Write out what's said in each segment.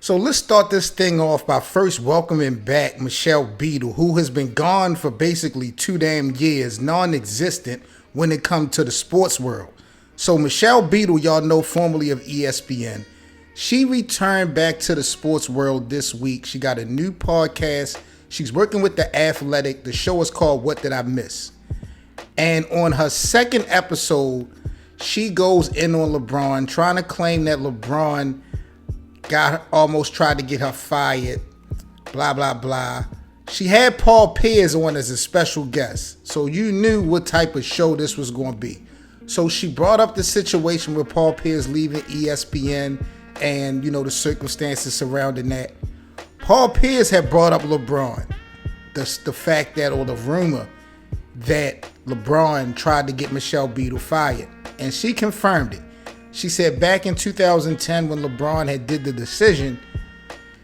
So let's start this thing off by first welcoming back Michele Beadle, who has been gone for basically 2 damn years, non-existent when it comes to the sports world. So Michele Beadle, y'all know, formerly of ESPN, she returned back to the sports world this week. She got a new podcast. She's working with The Athletic. The show is called What Did I Miss? And on her second episode, she goes in on LeBron, trying to claim that LeBron almost tried to get her fired, blah, blah, blah. She had Paul Pierce on as a special guest, so you knew what type of show this was going to be. So she brought up the situation with Paul Pierce leaving ESPN and, the circumstances surrounding that. Paul Pierce had brought up LeBron, the fact that, or the rumor that LeBron tried to get Michele Beadle fired, and she confirmed it. She said back in 2010 when LeBron had did the decision,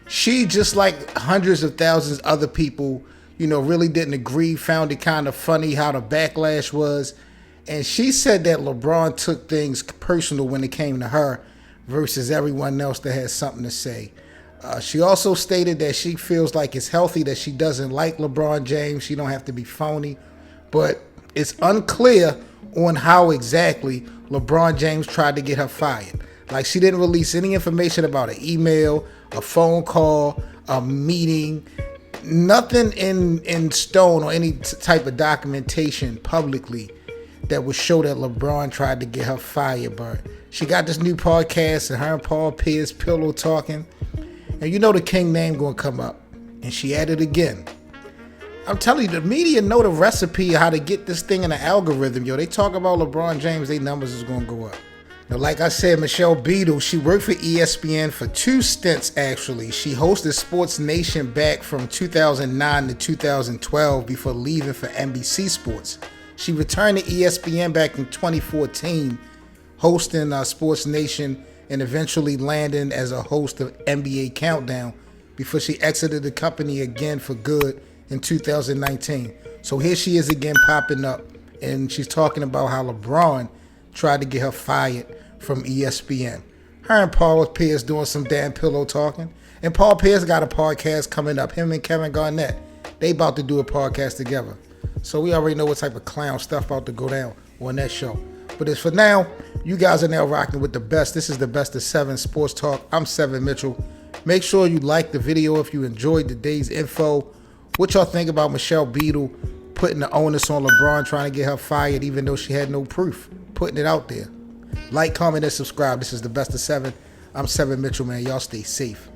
she, just like hundreds of thousands of other people, really didn't agree, found it kind of funny how the backlash was. And she said that LeBron took things personal when it came to her versus everyone else that has something to say. She also stated that she feels like it's healthy that she doesn't like LeBron James. She don't have to be phony. But it's unclear on how exactly LeBron James tried to get her fired. Like, she didn't release any information about an email, a phone call, a meeting, nothing in stone or any type of documentation publicly that would show that LeBron tried to get her fired. But she got this new podcast, and her and Paul Pierce pillow talking. And the King name gonna come up. And she added again. I'm telling you, the media know the recipe of how to get this thing in the algorithm. They talk about LeBron James, their numbers is going to go up. Now, like I said, Michele Beadle, she worked for ESPN for 2 stints, actually. She hosted Sports Nation back from 2009 to 2012 before leaving for NBC Sports. She returned to ESPN back in 2014, hosting Sports Nation and eventually landing as a host of NBA Countdown before she exited the company again for good in 2019. So here she is again popping up, and she's talking about how LeBron tried to get her fired from ESPN. Her and Paul Pierce doing some damn pillow talking. And Paul Pierce got a podcast coming up. Him and Kevin Garnett, they about to do a podcast together. So we already know what type of clown stuff about to go down on that show. But as for now, you guys are now rocking with the best. This is the Best of 7 Sports Talk. I'm 7 Mitchell. Make sure you like the video if you enjoyed today's info. What y'all think about Michele Beadle putting the onus on LeBron trying to get her fired even though she had no proof? Putting it out there. Like, comment, and subscribe. This is the Best of 7. I'm 7 Mitchell, man. Y'all stay safe.